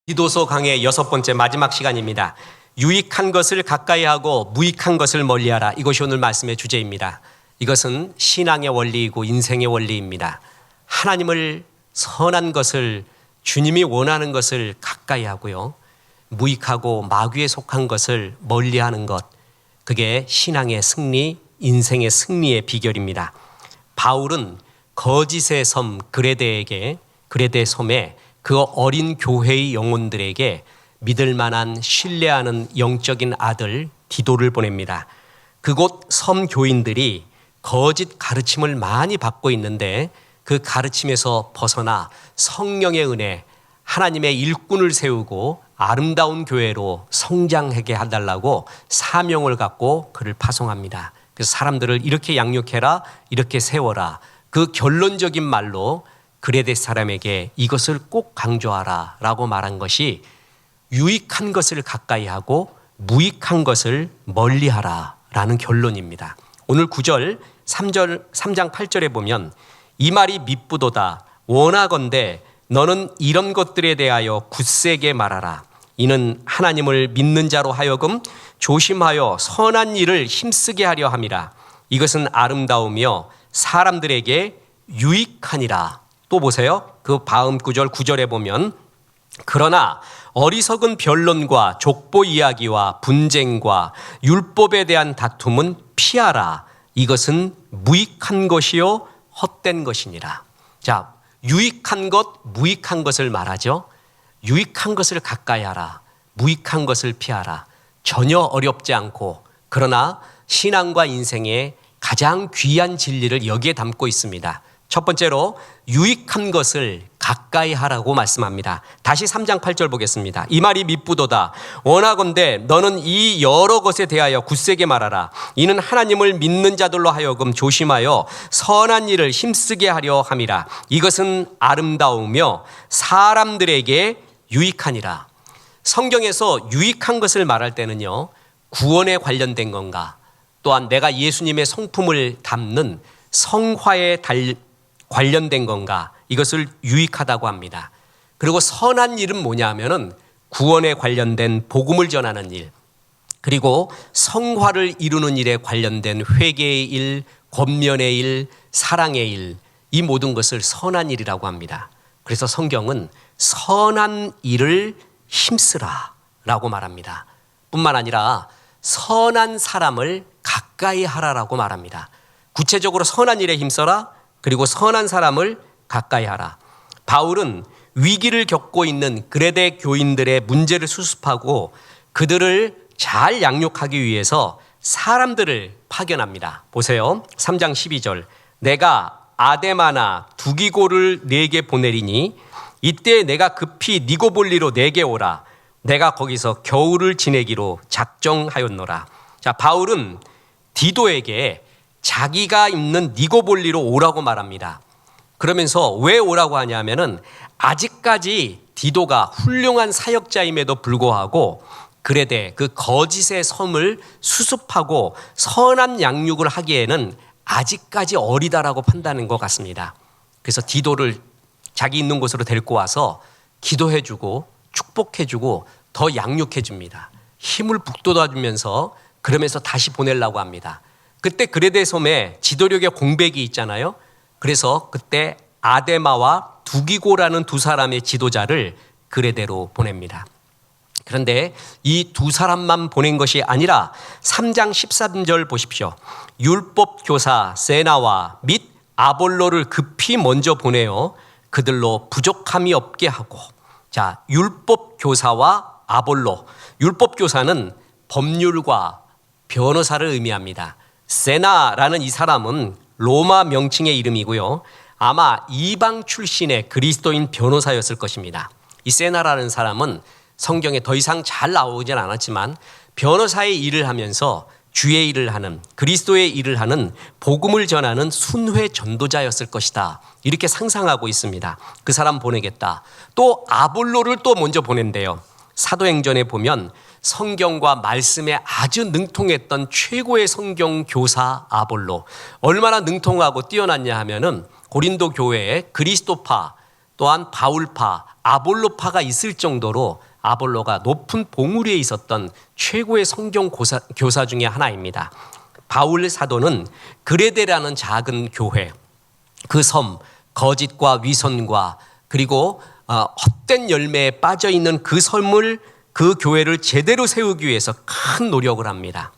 기도서 강의 6번째 마지막 시간입니다. 유익한 것을 가까이 하고 무익한 것을 멀리하라. 이것이 오늘 말씀의 주제입니다. 이것은 신앙의 원리이고 인생의 원리입니다. 하나님을 선한 것을 주님이 원하는 것을 가까이 하고요. 무익하고 마귀에 속한 것을 멀리하는 것. 그게 신앙의 승리, 인생의 승리의 비결입니다. 바울은 거짓의 섬 그레데 섬에 그 어린 교회의 영혼들에게 믿을 만한 신뢰하는 영적인 아들 디도를 보냅니다. 그곳 섬 교인들이 거짓 가르침을 많이 받고 있는데 그 가르침에서 벗어나 성령의 은혜, 하나님의 일꾼을 세우고 아름다운 교회로 성장하게 해달라고 사명을 갖고 그를 파송합니다. 그래서 사람들을 이렇게 양육해라, 이렇게 세워라. 그 결론적인 말로 그레데 사람에게 이것을 꼭 강조하라 라고 말한 것이 유익한 것을 가까이 하고 무익한 것을 멀리하라 라는 결론입니다. 오늘 9절 3장 8절에 보면 이 말이 밉부도다. 원하건대 너는 이런 것들에 대하여 굳세게 말하라. 이는 하나님을 믿는 자로 하여금 조심하여 선한 일을 힘쓰게 하려 함이라. 이것은 아름다우며 사람들에게 유익하니라. 또 보세요. 그 다음 구절 9절에 보면 그러나 어리석은 변론과 족보 이야기와 분쟁과 율법에 대한 다툼은 피하라. 이것은 무익한 것이요 헛된 것이니라. 자, 유익한 것, 무익한 것을 말하죠. 유익한 것을 가까이 하라. 무익한 것을 피하라. 전혀 어렵지 않고 그러나 신앙과 인생의 가장 귀한 진리를 여기에 담고 있습니다. 첫 번째로 유익한 것을 가까이 하라고 말씀합니다. 다시 3장 8절 보겠습니다. 이 말이 밉부도다. 원하건대 너는 이 여러 것에 대하여 굳세게 말하라. 이는 하나님을 믿는 자들로 하여금 조심하여 선한 일을 힘쓰게 하려 함이라. 이것은 아름다우며 사람들에게 유익하니라. 성경에서 유익한 것을 말할 때는요, 구원에 관련된 건가, 또한 내가 예수님의 성품을 담는 성화에 관련된 건가, 이것을 유익하다고 합니다. 그리고 선한 일은 뭐냐 하면은 구원에 관련된 복음을 전하는 일, 그리고 성화를 이루는 일에 관련된 회개의 일, 권면의 일, 사랑의 일, 이 모든 것을 선한 일이라고 합니다. 그래서 성경은 선한 일을 힘쓰라 라고 말합니다. 뿐만 아니라 선한 사람을 가까이 하라라고 말합니다. 구체적으로 선한 일에 힘써라, 그리고 선한 사람을 가까이 하라. 바울은 위기를 겪고 있는 그레데 교인들의 문제를 수습하고 그들을 잘 양육하기 위해서 사람들을 파견합니다. 보세요. 3장 12절. 내가 아데마나 두기고를 네게 보내리니 이때 내가 급히 니고볼리로 네게 오라. 내가 거기서 겨울을 지내기로 작정하였노라. 자, 바울은 디도에게 자기가 있는 니고볼리로 오라고 말합니다. 그러면서 왜 오라고 하냐면은 아직까지 디도가 훌륭한 사역자임에도 불구하고 그레데 그 거짓의 섬을 수습하고 선한 양육을 하기에는 아직까지 어리다라고 판단하는 것 같습니다. 그래서 디도를 자기 있는 곳으로 데리고 와서 기도해주고 축복해주고 더 양육해줍니다. 힘을 북돋아주면서 그러면서 다시 보내려고 합니다. 그때 그레데 섬에 지도력의 공백이 있잖아요. 그래서 그때 아데마와 두기고라는 두 사람의 지도자를 그레데로 보냅니다. 그런데 이 두 사람만 보낸 것이 아니라 3장 13절 보십시오. 율법 교사 세나와 및 아볼로를 급히 먼저 보내어 그들로 부족함이 없게 하고. 자, 율법 교사와 아볼로. 율법 교사는 법률과 변호사를 의미합니다. 세나라는 이 사람은 로마 명칭의 이름이고요. 아마 이방 출신의 그리스도인 변호사였을 것입니다. 이 세나라는 사람은 성경에 더 이상 잘 나오진 않았지만 변호사의 일을 하면서 주의 일을 하는, 그리스도의 일을 하는, 복음을 전하는 순회 전도자였을 것이다. 이렇게 상상하고 있습니다. 그 사람 보내겠다. 또 아볼로를 또 먼저 보낸대요. 사도행전에 보면 성경과 말씀에 아주 능통했던 최고의 성경 교사 아볼로, 얼마나 능통하고 뛰어났냐 하면은 고린도 교회에 그리스도파, 또한 바울파, 아볼로파가 있을 정도로 아볼로가 높은 봉우리에 있었던 최고의 성경 교사 중에 하나입니다. 바울 사도는 그레데라는 작은 교회, 그 섬, 거짓과 위선과 그리고 헛된 열매에 빠져 있는 그 섬을, 그 교회를 제대로 세우기 위해서 큰 노력을 합니다.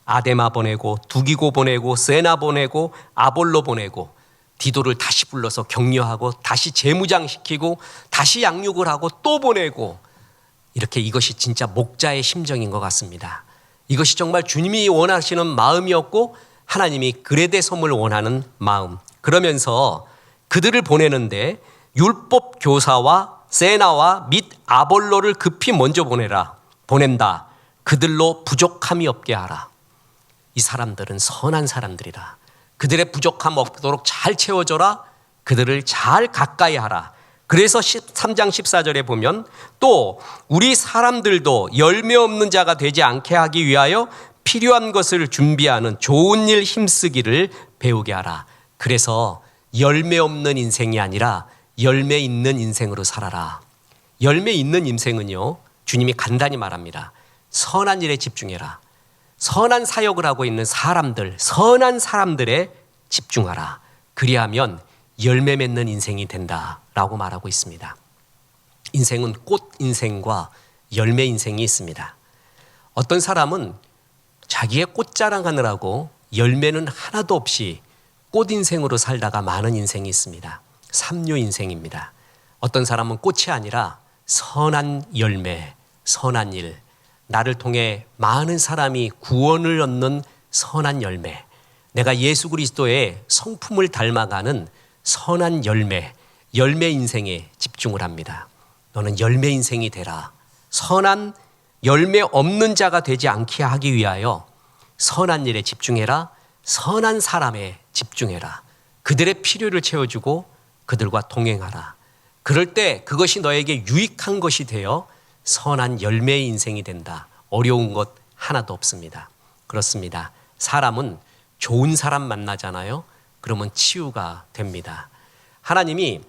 아데마 보내고 두기고 보내고 세나 보내고 아볼로 보내고 디도를 다시 불러서 격려하고 다시 재무장시키고 다시 양육을 하고 또 보내고, 이렇게 이것이 진짜 목자의 심정인 것 같습니다. 이것이 정말 주님이 원하시는 마음이었고 하나님이 그레데 섬을 원하는 마음. 그러면서 그들을 보내는데 율법 교사와 세나와 및 아볼로를 급히 먼저 보낸다. 그들로 부족함이 없게 하라. 이 사람들은 선한 사람들이라. 그들의 부족함 없도록 잘 채워줘라. 그들을 잘 가까이 하라. 그래서 13장 14절에 보면 또 우리 사람들도 열매 없는 자가 되지 않게 하기 위하여 필요한 것을 준비하는 좋은 일 힘쓰기를 배우게 하라. 그래서 열매 없는 인생이 아니라 열매 있는 인생으로 살아라. 열매 있는 인생은요, 주님이 간단히 말합니다. 선한 일에 집중해라. 선한 사역을 하고 있는 사람들, 선한 사람들에 집중하라. 그리하면 열매 맺는 인생이 된다라고 말하고 있습니다. 인생은 꽃 인생과 열매 인생이 있습니다. 어떤 사람은 자기의 꽃 자랑하느라고 열매는 하나도 없이 꽃 인생으로 살다가 많은 인생이 있습니다. 삼류 인생입니다. 어떤 사람은 꽃이 아니라 선한 열매, 선한 일, 나를 통해 많은 사람이 구원을 얻는 선한 열매, 내가 예수 그리스도의 성품을 닮아가는 선한 열매, 열매 인생에 집중을 합니다. 너는 열매 인생이 되라. 선한 열매 없는 자가 되지 않게 하기 위하여 선한 일에 집중해라. 선한 사람에 집중해라. 그들의 필요를 채워주고 그들과 동행하라. 그럴 때 그것이 너에게 유익한 것이 되어 선한 열매의 인생이 된다. 어려운 것 하나도 없습니다. 그렇습니다. 사람은 좋은 사람 만나잖아요. 그러면 치유가 됩니다. 하나님이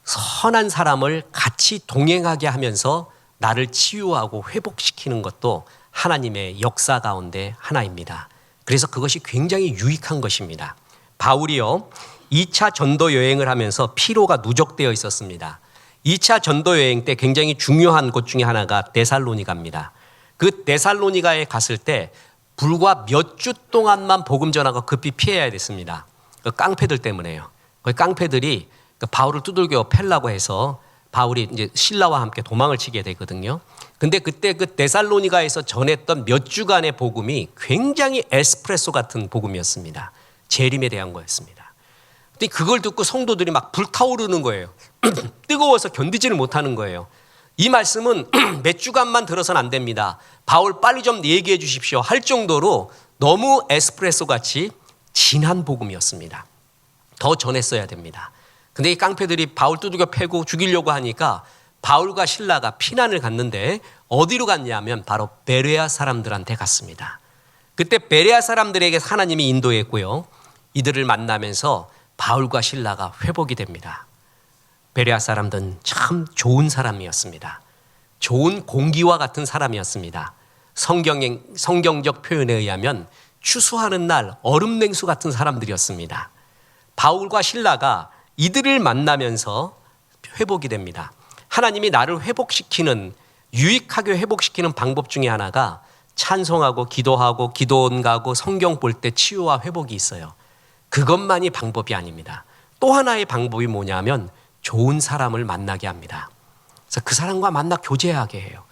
선한 사람을 같이 동행하게 하면서 나를 치유하고 회복시키는 것도 하나님의 역사 가운데 하나입니다. 그래서 그것이 굉장히 유익한 것입니다. 바울이요, 2차 전도 여행을 하면서 피로가 누적되어 있었습니다. 2차 전도 여행 때 굉장히 중요한 곳 중에 하나가 데살로니가입니다. 그 데살로니가에 갔을 때 불과 몇 주 동안만 복음 전하고 급히 피해야 됐습니다. 그 깡패들 때문에요. 그 깡패들이 바울을 두들겨 패려고 해서 바울이 이제 신라와 함께 도망을 치게 되거든요. 근데 그때 그 데살로니가에서 전했던 몇 주간의 복음이 굉장히 에스프레소 같은 복음이었습니다. 재림에 대한 거였습니다. 근데 그걸 듣고 성도들이 막 불타오르는 거예요. 뜨거워서 견디지를 못하는 거예요. 이 말씀은 몇 주간만 들어서는 안 됩니다. 바울 빨리 좀 얘기해 주십시오 할 정도로 너무 에스프레소 같이 진한 복음이었습니다. 더 전했어야 됩니다. 근데 이 깡패들이 바울 두들겨 패고 죽이려고 하니까 바울과 실라가 피난을 갔는데 어디로 갔냐면 바로 베레아 사람들한테 갔습니다. 그때 베레아 사람들에게 하나님이 인도했고요. 이들을 만나면서 바울과 실라가 회복이 됩니다. 베레아 사람들은 참 좋은 사람이었습니다. 좋은 공기와 같은 사람이었습니다. 성경적 표현에 의하면 추수하는 날 얼음 냉수 같은 사람들이었습니다. 바울과 실라가 이들을 만나면서 회복이 됩니다. 하나님이 나를 회복시키는, 유익하게 회복시키는 방법 중에 하나가 찬송하고 기도하고 기도원 가고 성경 볼 때 치유와 회복이 있어요. 그것만이 방법이 아닙니다. 또 하나의 방법이 뭐냐면 좋은 사람을 만나게 합니다. 그래서 그 사람과 만나 교제하게 해요.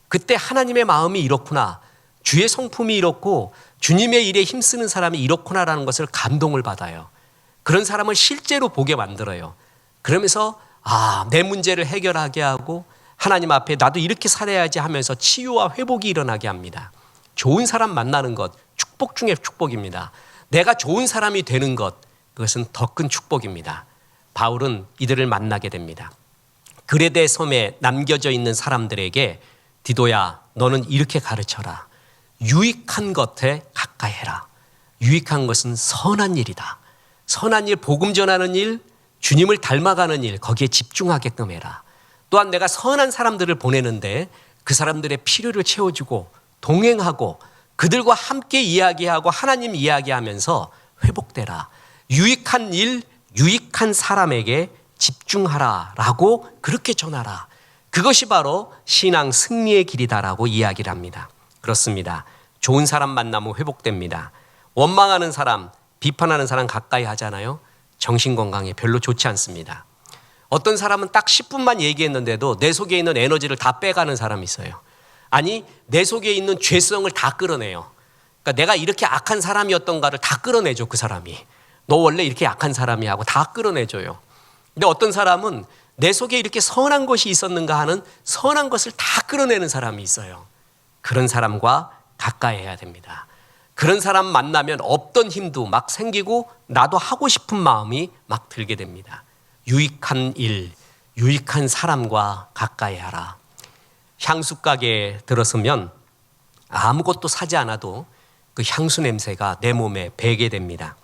그때 하나님의 마음이 이렇구나, 주의 성품이 이렇고 주님의 일에 힘쓰는 사람이 이렇구나라는 것을 감동을 받아요. 그런 사람을 실제로 보게 만들어요. 그러면서 내 문제를 해결하게 하고 하나님 앞에 나도 이렇게 살아야지 하면서 치유와 회복이 일어나게 합니다. 좋은 사람 만나는 것, 축복 중에 축복입니다. 내가 좋은 사람이 되는 것, 그것은 더 큰 축복입니다. 바울은 이들을 만나게 됩니다. 그레데 섬에 남겨져 있는 사람들에게 디도야, 너는 이렇게 가르쳐라. 유익한 것에 가까이 해라. 유익한 것은 선한 일이다. 선한 일, 복음 전하는 일, 주님을 닮아가는 일, 거기에 집중하게끔 해라. 또한 내가 선한 사람들을 보내는데 그 사람들의 필요를 채워주고 동행하고 그들과 함께 이야기하고 하나님 이야기하면서 회복되라. 유익한 일, 유익한 사람에게 집중하라라고 그렇게 전하라. 그것이 바로 신앙 승리의 길이다라고 이야기를 합니다. 그렇습니다. 좋은 사람 만나면 회복됩니다. 원망하는 사람, 비판하는 사람 가까이 하잖아요. 정신건강에 별로 좋지 않습니다. 어떤 사람은 딱 10분만 얘기했는데도 내 속에 있는 에너지를 다 빼가는 사람이 있어요. 아니, 내 속에 있는 죄성을 다 끌어내요. 그러니까 내가 이렇게 악한 사람이었던가를 다 끌어내죠, 그 사람이. 너 원래 이렇게 약한 사람이 하고 다 끌어내줘요. 근데 어떤 사람은 내 속에 이렇게 선한 것이 있었는가 하는 선한 것을 다 끌어내는 사람이 있어요. 그런 사람과 가까이 해야 됩니다. 그런 사람 만나면 없던 힘도 막 생기고 나도 하고 싶은 마음이 막 들게 됩니다. 유익한 일, 유익한 사람과 가까이 하라. 향수 가게에 들어서면 아무것도 사지 않아도 그 향수 냄새가 내 몸에 배게 됩니다.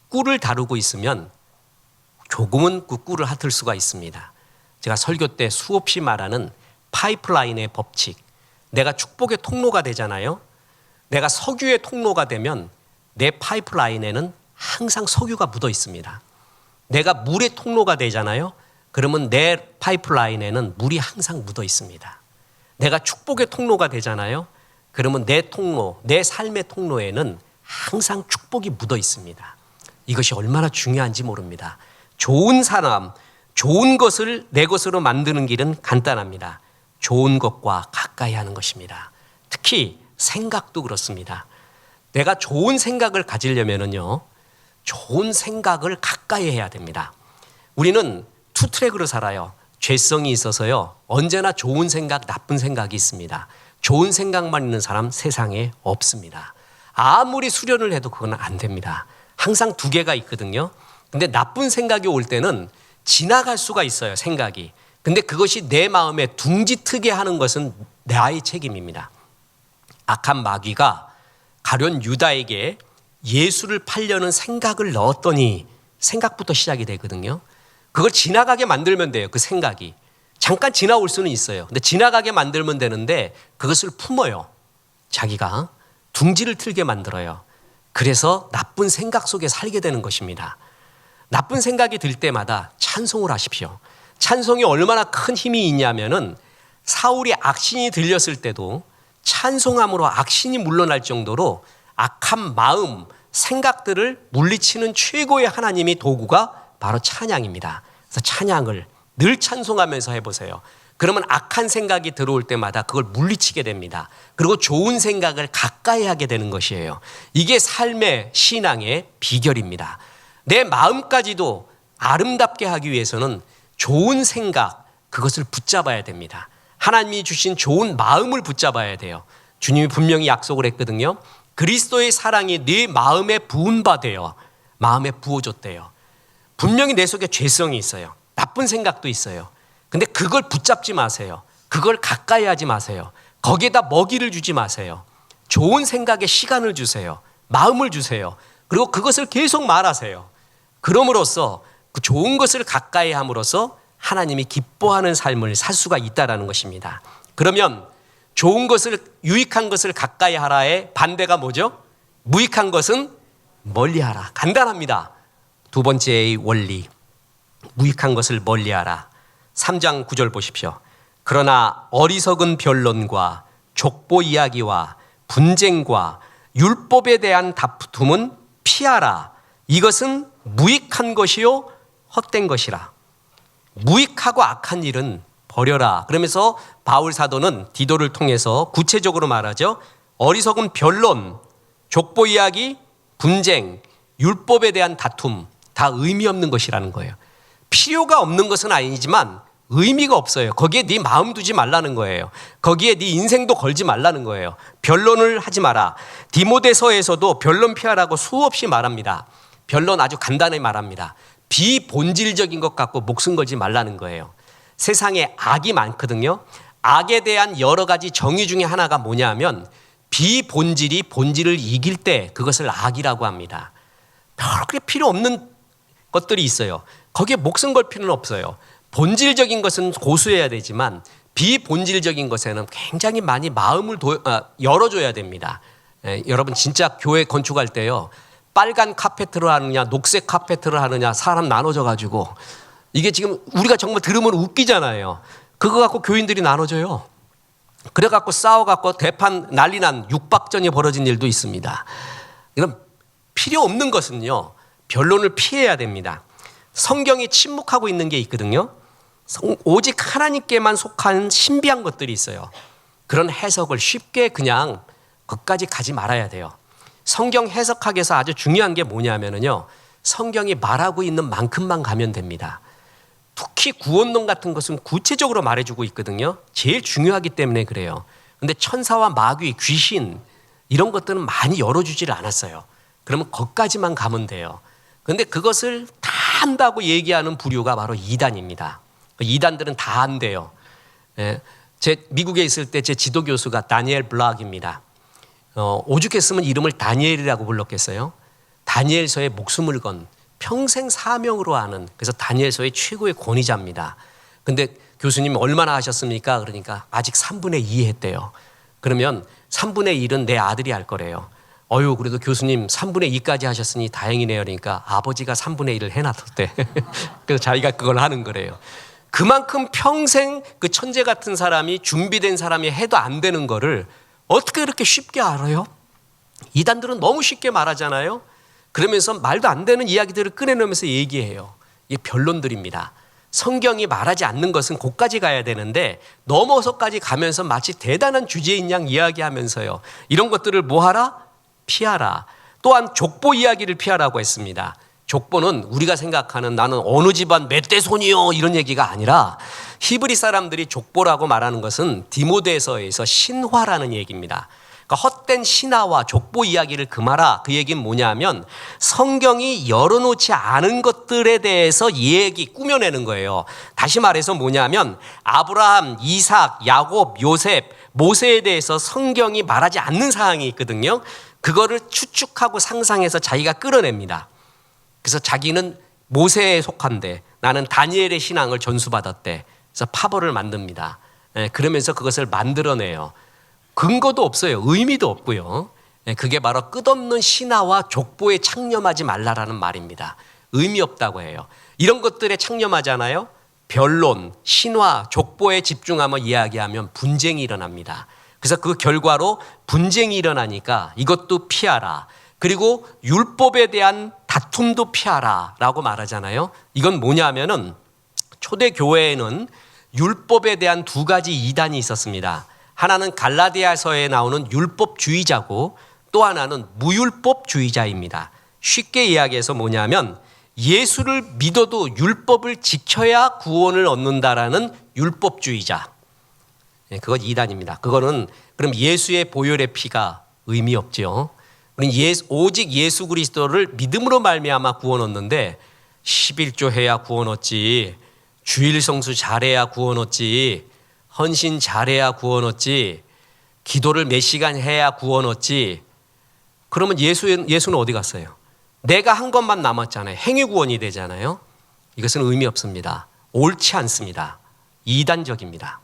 꿀을 다루고 있으면 조금은 그 꿀을 핫을 수가 있습니다. 제가 설교 때 수없이 말하는 파이프라인의 법칙. 내가 축복의 통로가 되잖아요. 내가 석유의 통로가 되면 내 파이프라인에는 항상 석유가 묻어 있습니다. 내가 물의 통로가 되잖아요. 그러면 내 파이프라인에는 물이 항상 묻어 있습니다. 내가 축복의 통로가 되잖아요. 그러면 내 통로, 내 삶의 통로에는 항상 축복이 묻어 있습니다. 이것이 얼마나 중요한지 모릅니다. 좋은 사람, 좋은 것을 내 것으로 만드는 길은 간단합니다. 좋은 것과 가까이 하는 것입니다. 특히 생각도 그렇습니다. 내가 좋은 생각을 가지려면요, 좋은 생각을 가까이 해야 됩니다. 우리는 투 트랙으로 살아요. 죄성이 있어서요, 언제나 좋은 생각, 나쁜 생각이 있습니다. 좋은 생각만 있는 사람 세상에 없습니다. 아무리 수련을 해도 그건 안 됩니다. 항상 두 개가 있거든요. 근데 나쁜 생각이 올 때는 지나갈 수가 있어요, 생각이. 근데 그것이 내 마음에 둥지트게 하는 것은 나의 책임입니다. 악한 마귀가 가룟 유다에게 예수를 팔려는 생각을 넣었더니 생각부터 시작이 되거든요. 그걸 지나가게 만들면 돼요, 그 생각이. 잠깐 지나올 수는 있어요. 근데 지나가게 만들면 되는데 그것을 품어요. 자기가 둥지를 틀게 만들어요. 그래서 나쁜 생각 속에 살게 되는 것입니다. 나쁜 생각이 들 때마다 찬송을 하십시오. 찬송이 얼마나 큰 힘이 있냐면은 사울이 악신이 들렸을 때도 찬송함으로 악신이 물러날 정도로 악한 마음, 생각들을 물리치는 최고의 하나님의 도구가 바로 찬양입니다. 그래서 찬양을 늘 찬송하면서 해보세요. 그러면 악한 생각이 들어올 때마다 그걸 물리치게 됩니다. 그리고 좋은 생각을 가까이 하게 되는 것이에요. 이게 삶의 신앙의 비결입니다. 내 마음까지도 아름답게 하기 위해서는 좋은 생각, 그것을 붙잡아야 됩니다. 하나님이 주신 좋은 마음을 붙잡아야 돼요. 주님이 분명히 약속을 했거든요. 그리스도의 사랑이 네 마음에 부은 바 되어 마음에 부어줬대요. 분명히 내 속에 죄성이 있어요. 나쁜 생각도 있어요. 근데 그걸 붙잡지 마세요. 그걸 가까이 하지 마세요. 거기에다 먹이를 주지 마세요. 좋은 생각에 시간을 주세요. 마음을 주세요. 그리고 그것을 계속 말하세요. 그럼으로써 그 좋은 것을 가까이 함으로써 하나님이 기뻐하는 삶을 살 수가 있다는 것입니다. 그러면 좋은 것을, 유익한 것을 가까이 하라의 반대가 뭐죠? 무익한 것은 멀리하라. 간단합니다. 두 번째의 원리, 무익한 것을 멀리하라. 3장 9절 보십시오. 그러나 어리석은 변론과 족보 이야기와 분쟁과 율법에 대한 다툼은 피하라. 이것은 무익한 것이요 헛된 것이라. 무익하고 악한 일은 버려라. 그러면서 바울 사도는 디도를 통해서 구체적으로 말하죠. 어리석은 변론, 족보 이야기, 분쟁, 율법에 대한 다툼 다 의미 없는 것이라는 거예요. 필요가 없는 것은 아니지만 의미가 없어요. 거기에 네 마음 두지 말라는 거예요. 거기에 네 인생도 걸지 말라는 거예요. 변론을 하지 마라. 디모데서에서도 변론 피하라고 수없이 말합니다. 변론 아주 간단히 말합니다. 비본질적인 것 갖고 목숨 걸지 말라는 거예요. 세상에 악이 많거든요. 악에 대한 여러 가지 정의 중에 하나가 뭐냐면 비본질이 본질을 이길 때 그것을 악이라고 합니다. 그렇게 필요 없는 것들이 있어요. 거기에 목숨 걸 필요는 없어요. 본질적인 것은 고수해야 되지만 비본질적인 것에는 굉장히 많이 마음을 열어줘야 됩니다. 여러분 진짜 교회 건축할 때요, 빨간 카페트를 하느냐 녹색 카페트를 하느냐 사람 나눠져 가지고, 이게 지금 우리가 정말 들으면 웃기잖아요. 그거 갖고 교인들이 나눠져요. 그래 갖고 싸워 갖고 대판 난리 난 육박전이 벌어진 일도 있습니다. 이런 필요 없는 것은요, 변론을 피해야 됩니다. 성경이 침묵하고 있는 게 있거든요. 오직 하나님께만 속한 신비한 것들이 있어요. 그런 해석을 쉽게 그냥 그까지 가지 말아야 돼요. 성경 해석학에서 아주 중요한 게 뭐냐면요, 성경이 말하고 있는 만큼만 가면 됩니다. 특히 구원론 같은 것은 구체적으로 말해주고 있거든요. 제일 중요하기 때문에 그래요. 근데 천사와 마귀, 귀신 이런 것들은 많이 열어주지를 않았어요. 그러면 거기까지만 가면 돼요. 그런데 그것을 다 한다고 얘기하는 부류가 바로 이단입니다. 이단들은 다 한대요. 제 미국에 있을 때 제 지도 교수가 다니엘 블락입니다. 오죽했으면 이름을 다니엘이라고 불렀겠어요. 다니엘서에 목숨을 건 평생 사명으로 하는, 그래서 다니엘서의 최고의 권위자입니다. 근데 교수님 얼마나 하셨습니까? 그러니까 아직 3분의 2 했대요. 그러면 3분의 1은 내 아들이 할 거래요. 그래도 교수님 3분의 2까지 하셨으니 다행이네요. 그러니까 아버지가 3분의 1을 해놨었대. 그래서 자기가 그걸 하는 거래요. 그만큼 평생 그 천재 같은 사람이, 준비된 사람이 해도 안 되는 거를 어떻게 그렇게 쉽게 알아요? 이단들은 너무 쉽게 말하잖아요. 그러면서 말도 안 되는 이야기들을 꺼내놓으면서 얘기해요. 이게 변론들입니다. 성경이 말하지 않는 것은 곧까지 가야 되는데 넘어서까지 가면서 마치 대단한 주제인 양 이야기하면서요, 이런 것들을 뭐하라? 피하라. 또한 족보 이야기를 피하라고 했습니다. 족보는 우리가 생각하는 나는 어느 집안 몇 대 손이요 이런 얘기가 아니라, 히브리 사람들이 족보라고 말하는 것은 디모데서에서 신화라는 얘기입니다. 그러니까 헛된 신화와 족보 이야기를 금하라. 그 얘기는 뭐냐면 성경이 열어놓지 않은 것들에 대해서 얘기 꾸며내는 거예요. 다시 말해서 뭐냐면 아브라함, 이삭, 야곱, 요셉, 모세에 대해서 성경이 말하지 않는 사항이 있거든요. 그거를 추측하고 상상해서 자기가 끌어냅니다. 그래서 자기는 모세에 속한데 나는 다니엘의 신앙을 전수받았대. 그래서 파벌을 만듭니다. 그러면서 그것을 만들어내요. 근거도 없어요. 의미도 없고요. 그게 바로 끝없는 신화와 족보에 창념하지 말라라는 말입니다. 의미 없다고 해요. 이런 것들에 창념하잖아요. 변론, 신화, 족보에 집중하며 이야기하면 분쟁이 일어납니다. 그래서 그 결과로 분쟁이 일어나니까 이것도 피하라. 그리고 율법에 대한 다툼도 피하라 라고 말하잖아요. 이건 뭐냐면은 초대 교회에는 율법에 대한 두 가지 이단이 있었습니다. 하나는 갈라디아서에 나오는 율법주의자고 또 하나는 무율법주의자입니다. 쉽게 이야기해서 뭐냐면 예수를 믿어도 율법을 지켜야 구원을 얻는다라는 율법주의자. 그건 이단입니다. 그거는 그럼 예수의 보혈의 피가 의미 없죠. 오직 예수 그리스도를 믿음으로 말미암아 구원 얻는데 11조 해야 구원 얻지, 주일 성수 잘해야 구원 얻지, 헌신 잘해야 구원 얻지, 기도를 몇 시간 해야 구원 얻지. 그러면 예수는 어디 갔어요? 내가 한 것만 남았잖아요. 행위 구원이 되잖아요. 이것은 의미 없습니다. 옳지 않습니다. 이단적입니다.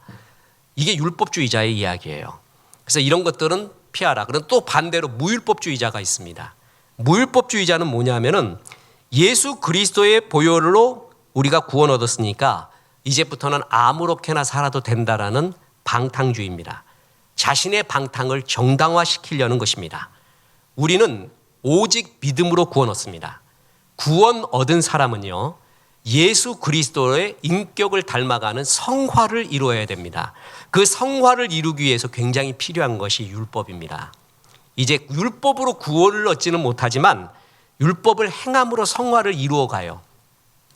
이게 율법주의자의 이야기예요. 그래서 이런 것들은 피하라. 그럼 또 반대로 무율법주의자가 있습니다. 무율법주의자는 뭐냐면은 예수 그리스도의 보혈로 우리가 구원 얻었으니까 이제부터는 아무렇게나 살아도 된다라는 방탕주의입니다. 자신의 방탕을 정당화시키려는 것입니다. 우리는 오직 믿음으로 구원 얻습니다. 구원 얻은 사람은요, 예수 그리스도의 인격을 닮아가는 성화를 이루어야 됩니다. 그 성화를 이루기 위해서 굉장히 필요한 것이 율법입니다. 이제 율법으로 구원을 얻지는 못하지만 율법을 행함으로 성화를 이루어가요.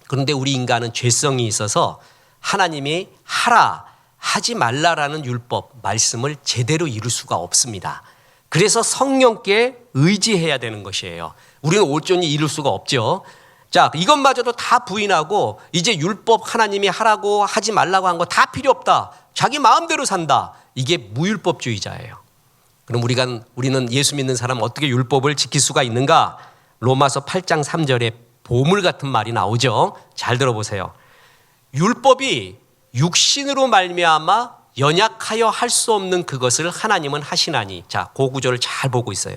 그런데 우리 인간은 죄성이 있어서 하나님이 하라, 하지 말라라는 율법, 말씀을 제대로 이룰 수가 없습니다. 그래서 성령께 의지해야 되는 것이에요. 우리는 온전히 이룰 수가 없죠. 자, 이것마저도 다 부인하고 이제 율법 하나님이 하라고 하지 말라고 한 거 다 필요 없다. 자기 마음대로 산다. 이게 무율법주의자예요. 그럼 우리는 예수 믿는 사람 어떻게 율법을 지킬 수가 있는가? 로마서 8장 3절에 보물 같은 말이 나오죠. 잘 들어보세요. 율법이 육신으로 말미암아 연약하여 할 수 없는 그것을 하나님은 하시나니. 자, 그 구절을 잘 보고 있어요.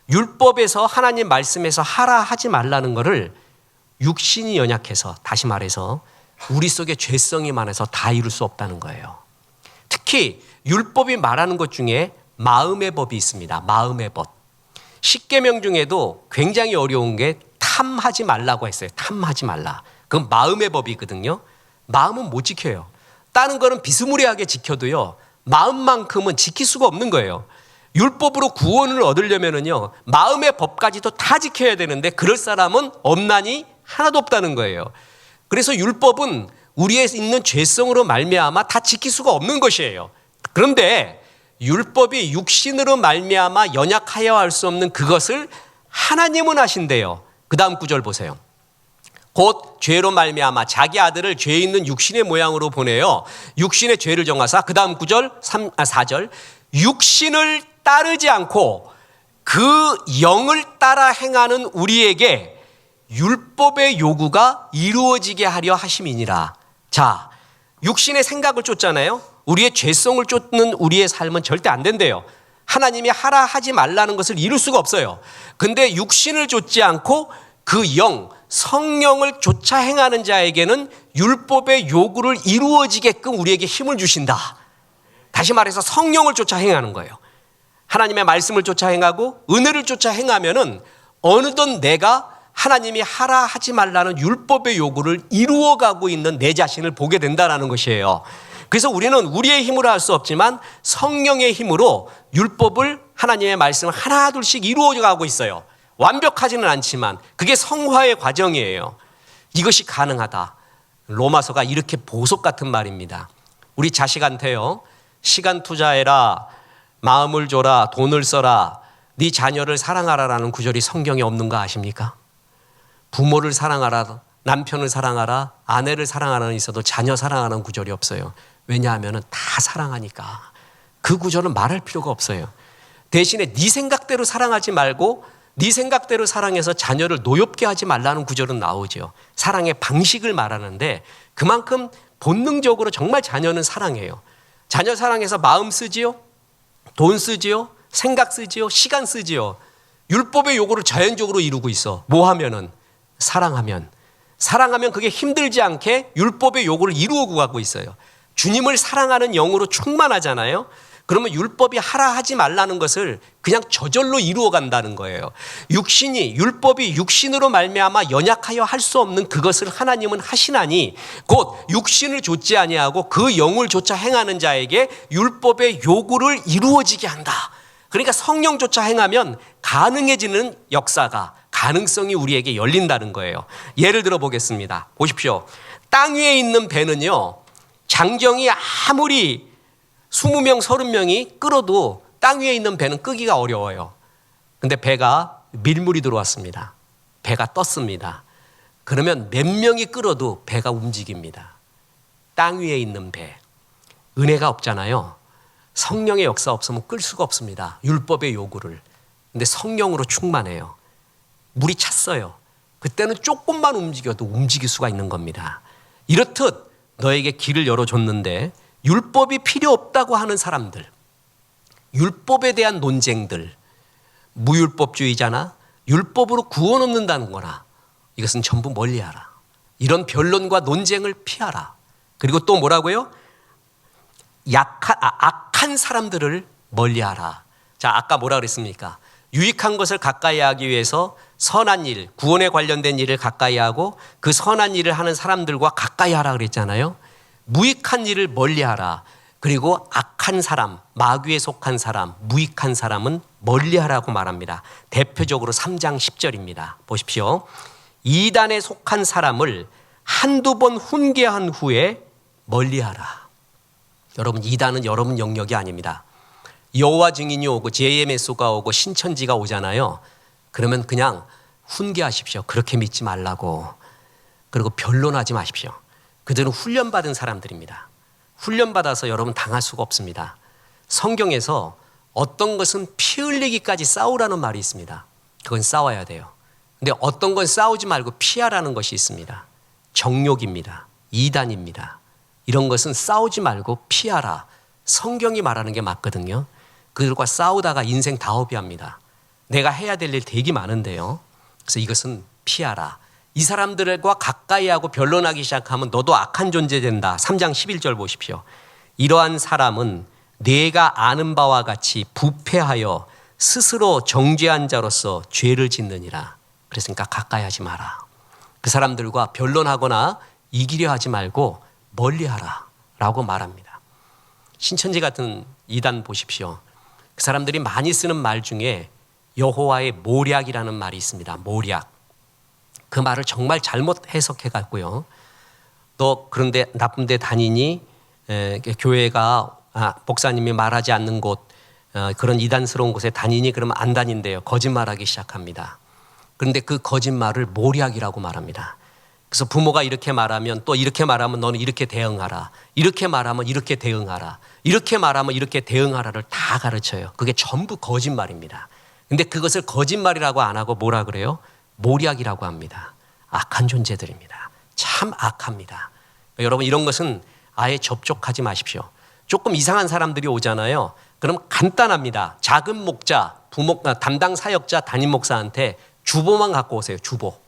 율법에서 하나님 말씀에서 하라 하지 말라는 것을 육신이 연약해서, 다시 말해서 우리 속에 죄성이 많아서 다 이룰 수 없다는 거예요. 특히 율법이 말하는 것 중에 마음의 법이 있습니다. 마음의 법. 십계명 중에도 굉장히 어려운 게 탐하지 말라고 했어요. 탐하지 말라. 그건 마음의 법이거든요. 마음은 못 지켜요. 다른 거는 비스무리하게 지켜도요, 마음만큼은 지킬 수가 없는 거예요. 율법으로 구원을 얻으려면은요, 마음의 법까지도 다 지켜야 되는데 그럴 사람은 없나니 하나도 없다는 거예요. 그래서 율법은 우리에 있는 죄성으로 말미암아 다 지킬 수가 없는 것이에요. 그런데 율법이 육신으로 말미암아 연약하여 할 수 없는 그것을 하나님은 하신대요. 그 다음 구절 보세요. 곧 죄로 말미암아 자기 아들을 죄 있는 육신의 모양으로 보내요. 육신의 죄를 정하사. 그 다음 구절 4절. 육신을 따르지 않고 그 영을 따라 행하는 우리에게 율법의 요구가 이루어지게 하려 하심이니라. 자, 육신의 생각을 쫓잖아요. 우리의 죄성을 쫓는 우리의 삶은 절대 안 된대요. 하나님이 하라 하지 말라는 것을 이룰 수가 없어요. 근데 육신을 쫓지 않고 그 영, 성령을 쫓아 행하는 자에게는 율법의 요구를 이루어지게끔 우리에게 힘을 주신다. 다시 말해서 성령을 쫓아 행하는 거예요. 하나님의 말씀을 쫓아 행하고 은혜를 쫓아 행하면은 어느덧 내가 하나님이 하라 하지 말라는 율법의 요구를 이루어가고 있는 내 자신을 보게 된다는 것이에요. 그래서 우리는 우리의 힘으로 할 수 없지만 성령의 힘으로 율법을, 하나님의 말씀을 하나둘씩 이루어가고 있어요. 완벽하지는 않지만 그게 성화의 과정이에요. 이것이 가능하다. 로마서가 이렇게 보석 같은 말입니다. 우리 자식한테요, 시간 투자해라, 마음을 줘라, 돈을 써라, 네 자녀를 사랑하라라는 구절이 성경에 없는 거 아십니까? 부모를 사랑하라, 남편을 사랑하라, 아내를 사랑하라는 있어도 자녀 사랑하는 구절이 없어요. 왜냐하면 다 사랑하니까. 그 구절은 말할 필요가 없어요. 대신에 네 생각대로 사랑하지 말고 네 생각대로 사랑해서 자녀를 노엽게 하지 말라는 구절은 나오죠. 사랑의 방식을 말하는데 그만큼 본능적으로 정말 자녀는 사랑해요. 자녀 사랑해서 마음 쓰지요, 돈 쓰지요, 생각 쓰지요, 시간 쓰지요. 율법의 요구를 자연적으로 이루고 있어. 뭐 하면은? 사랑하면 그게 힘들지 않게 율법의 요구를 이루고 가고 있어요. 주님을 사랑하는 영으로 충만하잖아요. 그러면 율법이 하라 하지 말라는 것을 그냥 저절로 이루어 간다는 거예요. 율법이 육신으로 말미암아 연약하여 할 수 없는 그것을 하나님은 하시나니 곧 육신을 좇지 아니하고 그 영을 좇아 행하는 자에게 율법의 요구를 이루어지게 한다. 그러니까 성령조차 행하면 가능해지는 역사가, 가능성이 우리에게 열린다는 거예요. 예를 들어 보겠습니다. 보십시오. 땅 위에 있는 배는요, 장정이 아무리 20명, 30명이 끌어도 땅 위에 있는 배는 끄기가 어려워요. 근데 배가 밀물이 들어왔습니다. 배가 떴습니다. 그러면 몇 명이 끌어도 배가 움직입니다. 땅 위에 있는 배. 은혜가 없잖아요. 성령의 역사 없으면 끌 수가 없습니다. 율법의 요구를. 근데 성령으로 충만해요. 물이 찼어요. 그때는 조금만 움직여도 움직일 수가 있는 겁니다. 이렇듯 너에게 길을 열어줬는데 율법이 필요 없다고 하는 사람들, 율법에 대한 논쟁들, 무율법주의자나 율법으로 구원 얻는다는 거나 이것은 전부 멀리하라. 이런 변론과 논쟁을 피하라. 그리고 또 뭐라고요? 악한 사람들을 멀리하라. 자, 아까 뭐라 그랬습니까? 유익한 것을 가까이 하기 위해서 선한 일, 구원에 관련된 일을 가까이 하고 그 선한 일을 하는 사람들과 가까이 하라 그랬잖아요. 무익한 일을 멀리하라. 그리고 악한 사람, 마귀에 속한 사람, 무익한 사람은 멀리하라고 말합니다. 대표적으로 3장 10절입니다. 보십시오. 이단에 속한 사람을 한두 번 훈계한 후에 멀리하라. 여러분, 이단은 여러분 영역이 아닙니다. 여호와 증인이 오고 JMS가 오고 신천지가 오잖아요. 그러면 그냥 훈계하십시오. 그렇게 믿지 말라고. 그리고 변론하지 마십시오. 그들은 훈련받은 사람들입니다. 훈련받아서 여러분 당할 수가 없습니다. 성경에서 어떤 것은 피 흘리기까지 싸우라는 말이 있습니다. 그건 싸워야 돼요. 근데 어떤 건 싸우지 말고 피하라는 것이 있습니다. 정욕입니다. 이단입니다. 이런 것은 싸우지 말고 피하라. 성경이 말하는 게 맞거든요. 그들과 싸우다가 인생 다 허비합니다. 내가 해야 될 일 되게 많은데요. 그래서 이것은 피하라. 이 사람들과 가까이 하고 변론하기 시작하면 너도 악한 존재 된다. 3장 11절 보십시오. 이러한 사람은 내가 아는 바와 같이 부패하여 스스로 정죄한 자로서 죄를 짓느니라. 그랬으니까 가까이 하지 마라. 그 사람들과 변론하거나 이기려 하지 말고 멀리하라 라고 말합니다. 신천지 같은 이단 보십시오. 그 사람들이 많이 쓰는 말 중에 여호와의 모략이라는 말이 있습니다. 모략. 그 말을 정말 잘못 해석해 갔고요. 너 그런데 나쁜 데 다니니 교회가 목사님이 말하지 않는 곳 그런 이단스러운 곳에 다니니 그러면 안 다닌대요. 거짓말하기 시작합니다. 그런데 그 거짓말을 모략이라고 말합니다. 그래서 부모가 이렇게 말하면 또 이렇게 말하면 너는 이렇게 대응하라. 이렇게 말하면 이렇게 대응하라. 이렇게 말하면 이렇게 대응하라를 다 가르쳐요. 그게 전부 거짓말입니다. 근데 그것을 거짓말이라고 안 하고 뭐라 그래요? 모략이라고 합니다. 악한 존재들입니다. 참 악합니다. 여러분 이런 것은 아예 접촉하지 마십시오. 조금 이상한 사람들이 오잖아요. 그럼 간단합니다. 작은 목자, 담당 사역자, 담임 목사한테 주보만 갖고 오세요. 주보.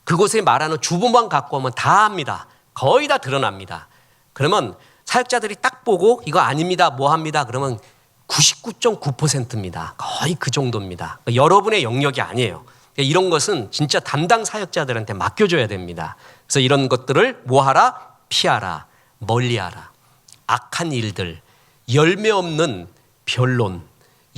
그곳에 말하는 주보만 갖고 오면 다 합니다. 거의 다 드러납니다. 그러면 사역자들이 딱 보고 이거 아닙니다. 뭐 합니다. 그러면 99.9%입니다. 거의 그 정도입니다. 여러분의 영역이 아니에요. 이런 것은 진짜 담당 사역자들한테 맡겨줘야 됩니다. 그래서 이런 것들을 뭐 하라? 피하라. 멀리하라. 악한 일들, 열매 없는 변론,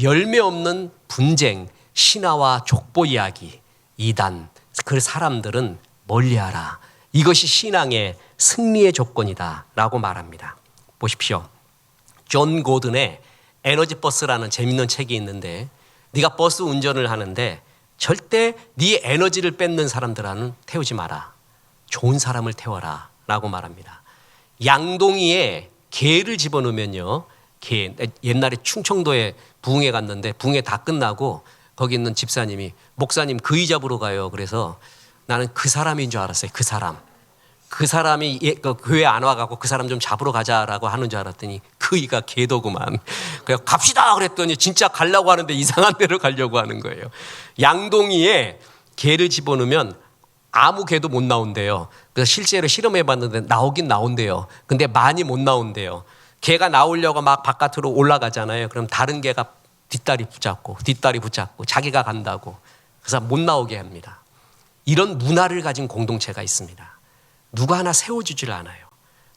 열매 없는 분쟁, 신화와 족보 이야기, 이단, 그 사람들은 멀리하라. 이것이 신앙의 승리의 조건이다 라고 말합니다. 보십시오. 존 고든의 에너지 버스라는 재밌는 책이 있는데 네가 버스 운전을 하는데 절대 네 에너지를 뺏는 사람들은 태우지 마라. 좋은 사람을 태워라 라고 말합니다. 양동이에 개를 집어넣으면요. 개, 옛날에 충청도에 부흥회 갔는데 부흥회 다 끝나고 거기 있는 집사님이 목사님 그이 잡으러 가요. 그래서 나는 그 사람인 줄 알았어요. 그 사람. 그 사람이 교회 안 와갖고 그 사람 좀 잡으러 가자라고 하는 줄 알았더니 그이가 개더구만. 그래서 갑시다 그랬더니 진짜 가려고 하는데 이상한 데로 가려고 하는 거예요. 양동이에 개를 집어넣으면 아무 개도 못 나온대요. 그래서 실제로 실험해 봤는데 나오긴 나온대요. 근데 많이 못 나온대요. 개가 나오려고 막 바깥으로 올라가잖아요. 그럼 다른 개가 뒷다리 붙잡고 자기가 간다고. 그래서 못 나오게 합니다. 이런 문화를 가진 공동체가 있습니다. 누가 하나 세워주질 않아요.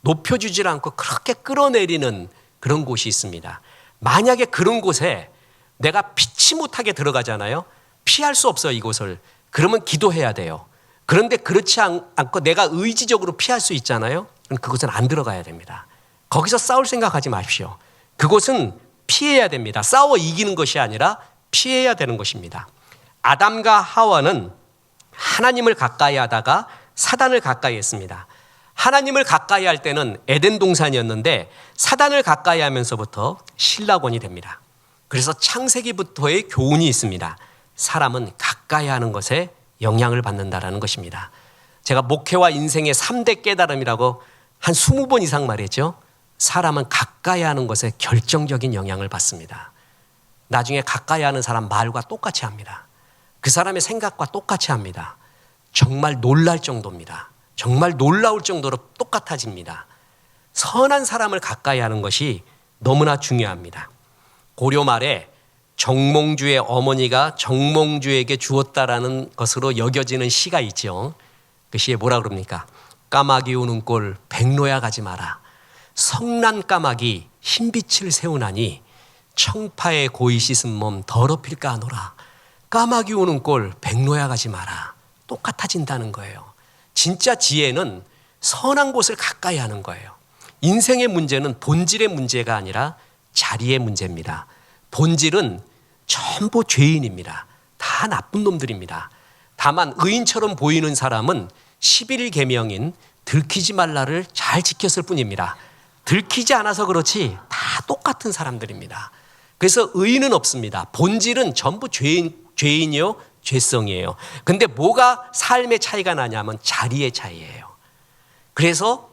높여주질 않고 그렇게 끌어내리는 그런 곳이 있습니다. 만약에 그런 곳에 내가 피치 못하게 들어가잖아요. 피할 수 없어요, 이곳을. 그러면 기도해야 돼요. 그런데 그렇지 않고 내가 의지적으로 피할 수 있잖아요. 그럼 그곳은 안 들어가야 됩니다. 거기서 싸울 생각하지 마십시오. 그곳은 피해야 됩니다. 싸워 이기는 것이 아니라 피해야 되는 것입니다. 아담과 하와는 하나님을 가까이 하다가 사단을 가까이 했습니다. 하나님을 가까이 할 때는 에덴 동산이었는데 사단을 가까이 하면서부터 신라곤이 됩니다. 그래서 창세기부터의 교훈이 있습니다. 사람은 가까이 하는 것에 영향을 받는다라는 것입니다. 제가 목회와 인생의 3대 깨달음이라고 한 20번 이상 말했죠. 사람은 가까이 하는 것에 결정적인 영향을 받습니다. 나중에 가까이 하는 사람 말과 똑같이 합니다. 그 사람의 생각과 똑같이 합니다. 정말 놀랄 정도입니다. 정말 놀라울 정도로 똑같아집니다. 선한 사람을 가까이 하는 것이 너무나 중요합니다. 고려 말에 정몽주의 어머니가 정몽주에게 주었다라는 것으로 여겨지는 시가 있죠. 그 시에 뭐라 그럽니까? 까마귀 우는 꼴 백로야 가지 마라. 성난 까마귀 흰빛을 세우나니 청파에 고이 씻은 몸 더럽힐까 하노라. 까마귀 우는 꼴 백로야 가지 마라. 똑같아진다는 거예요. 진짜 지혜는 선한 곳을 가까이 하는 거예요. 인생의 문제는 본질의 문제가 아니라 자리의 문제입니다. 본질은 전부 죄인입니다. 다 나쁜 놈들입니다. 다만 의인처럼 보이는 사람은 11일 계명인 들키지 말라를 잘 지켰을 뿐입니다. 들키지 않아서 그렇지 다 똑같은 사람들입니다. 그래서 의인은 없습니다. 본질은 전부 죄인이요 죄성이에요. 근데 뭐가 삶의 차이가 나냐면 자리의 차이예요. 그래서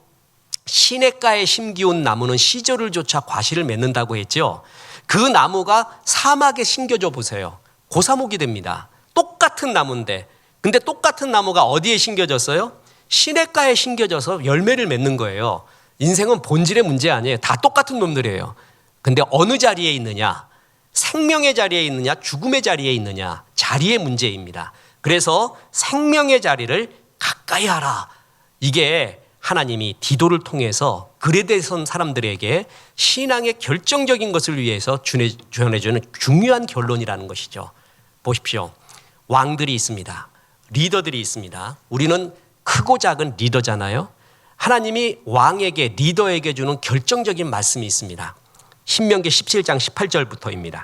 시냇가에 심기운 나무는 시절을 쫓아 과실을 맺는다고 했죠. 그 나무가 사막에 심겨져 보세요. 고사목이 됩니다. 똑같은 나무인데, 근데 똑같은 나무가 어디에 심겨졌어요? 시냇가에 심겨져서 열매를 맺는 거예요. 인생은 본질의 문제 아니에요. 다 똑같은 놈들이에요. 근데 어느 자리에 있느냐? 생명의 자리에 있느냐? 죽음의 자리에 있느냐? 자리의 문제입니다. 그래서 생명의 자리를 가까이 하라. 이게 하나님이 디도를 통해서 그레데선 사람들에게 신앙의 결정적인 것을 위해서 전해주는 중요한 결론이라는 것이죠. 보십시오. 왕들이 있습니다. 리더들이 있습니다. 우리는 크고 작은 리더잖아요. 하나님이 왕에게, 리더에게 주는 결정적인 말씀이 있습니다. 신명기 17장 18절부터입니다.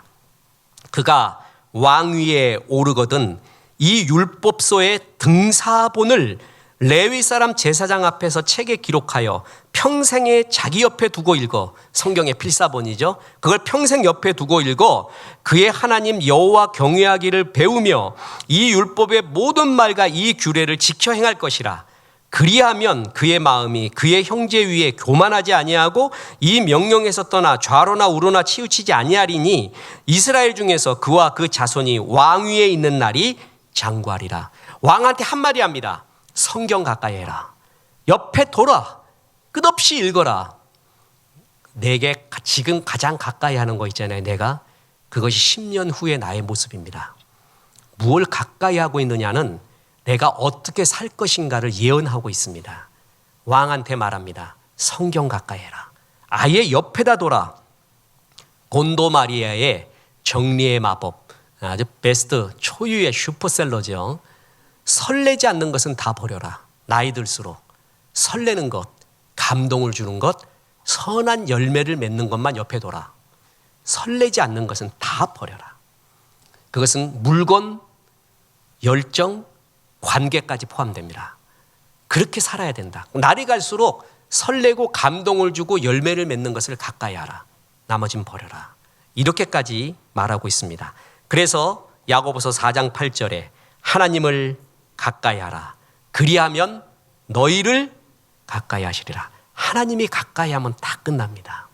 그가 왕 위에 오르거든 이 율법서의 등사본을 레위 사람 제사장 앞에서 책에 기록하여 평생에 자기 옆에 두고 읽어. 성경의 필사본이죠. 그걸 평생 옆에 두고 읽어 그의 하나님 여호와 경외하기를 배우며 이 율법의 모든 말과 이 규례를 지켜 행할 것이라. 그리하면 그의 마음이 그의 형제 위에 교만하지 아니하고 이 명령에서 떠나 좌로나 우로나 치우치지 아니하리니 이스라엘 중에서 그와 그 자손이 왕 위에 있는 날이 장구하리라. 왕한테 한마디 합니다. 성경 가까이 해라. 옆에 둬라. 끝없이 읽어라. 내게 지금 가장 가까이 하는 거 있잖아요. 내가. 그것이 10년 후의 나의 모습입니다. 무엇을 가까이 하고 있느냐는 내가 어떻게 살 것인가를 예언하고 있습니다. 왕한테 말합니다. 성경 가까이 해라. 아예 옆에다 둬라. 곤도 마리아의 정리의 마법. 아주 베스트 초유의 슈퍼셀러죠. 설레지 않는 것은 다 버려라. 나이 들수록 설레는 것, 감동을 주는 것, 선한 열매를 맺는 것만 옆에 둬라. 설레지 않는 것은 다 버려라. 그것은 물건, 열정, 관계까지 포함됩니다. 그렇게 살아야 된다. 날이 갈수록 설레고 감동을 주고 열매를 맺는 것을 가까이 하라. 나머진 버려라. 이렇게까지 말하고 있습니다. 그래서 야고보서 4장 8절에 하나님을 가까이 하라. 그리하면 너희를 가까이 하시리라. 하나님이 가까이 하면 다 끝납니다.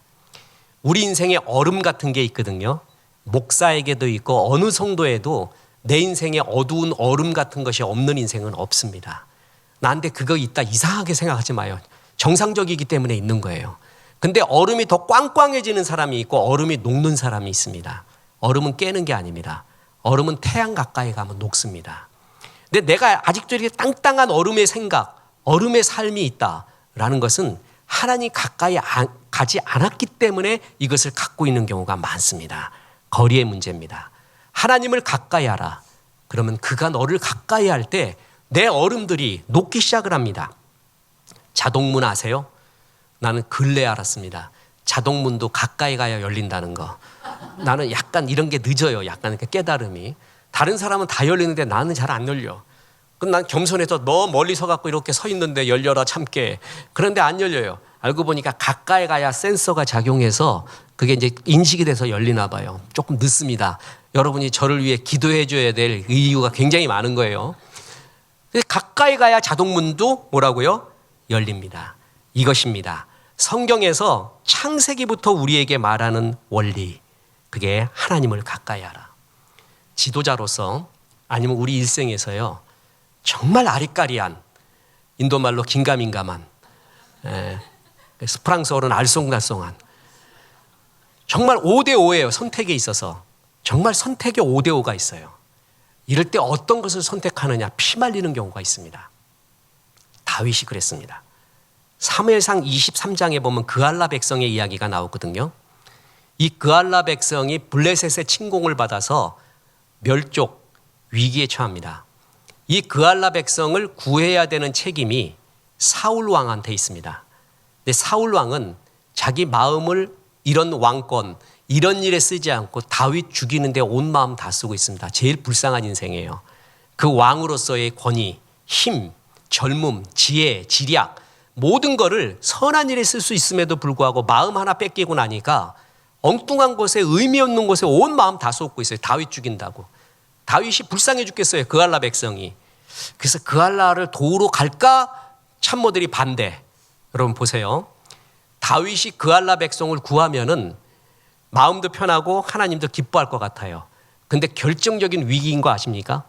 우리 인생에 얼음 같은 게 있거든요. 목사에게도 있고 어느 성도에도 내 인생에 어두운 얼음 같은 것이 없는 인생은 없습니다. 나한테 그거 있다 이상하게 생각하지 마요. 정상적이기 때문에 있는 거예요. 근데 얼음이 더 꽝꽝해지는 사람이 있고 얼음이 녹는 사람이 있습니다. 얼음은 깨는 게 아닙니다. 얼음은 태양 가까이 가면 녹습니다. 근데 내가 아직도 이렇게 땅땅한 얼음의 생각, 얼음의 삶이 있다라는 것은 하나님 가까이 가지 않았기 때문에 이것을 갖고 있는 경우가 많습니다. 거리의 문제입니다. 하나님을 가까이 하라. 그러면 그가 너를 가까이 할 때 내 얼음들이 녹기 시작을 합니다. 자동문 아세요? 나는 근래 알았습니다. 자동문도 가까이 가야 열린다는 거. 나는 약간 이런 게 늦어요. 약간 깨달음이. 다른 사람은 다 열리는데 나는 잘 안 열려. 그럼 난 겸손해서 너 멀리 서갖고 이렇게 서 있는데 열려라 참깨. 그런데 안 열려요. 알고 보니까 가까이 가야 센서가 작용해서 그게 이제 인식이 돼서 열리나 봐요. 조금 늦습니다. 여러분이 저를 위해 기도해 줘야 될 이유가 굉장히 많은 거예요. 가까이 가야 자동문도 뭐라고요? 열립니다. 이것입니다. 성경에서 창세기부터 우리에게 말하는 원리. 그게 하나님을 가까이 하라. 지도자로서 아니면 우리 일생에서요. 정말 아리까리한 인도말로 긴가민가만 프랑스어로는 알쏭달쏭한 정말 5대5예요. 선택에 있어서 정말 선택에 5대5가 있어요. 이럴 때 어떤 것을 선택하느냐 피말리는 경우가 있습니다. 다윗이 그랬습니다. 사무엘상 23장에 보면 그알라 백성의 이야기가 나오거든요. 이 그알라 백성이 블레셋의 침공을 받아서 멸족 위기에 처합니다. 이 그알라 백성을 구해야 되는 책임이 사울 왕한테 있습니다. 근데 사울 왕은 자기 마음을 이런 왕권, 이런 일에 쓰지 않고 다윗 죽이는 데 온 마음 다 쓰고 있습니다. 제일 불쌍한 인생이에요. 그 왕으로서의 권위, 힘, 젊음, 지혜, 지략 모든 거를 선한 일에 쓸 수 있음에도 불구하고 마음 하나 뺏기고 나니까 엉뚱한 곳에 의미 없는 곳에 온 마음 다 쏟고 있어요. 다윗 죽인다고. 다윗이 불쌍해 죽겠어요. 그알라 백성이. 그래서 그알라를 도우러 갈까? 참모들이 반대. 여러분 보세요. 다윗이 그알라 백성을 구하면은 마음도 편하고 하나님도 기뻐할 것 같아요. 근데 결정적인 위기인 거 아십니까?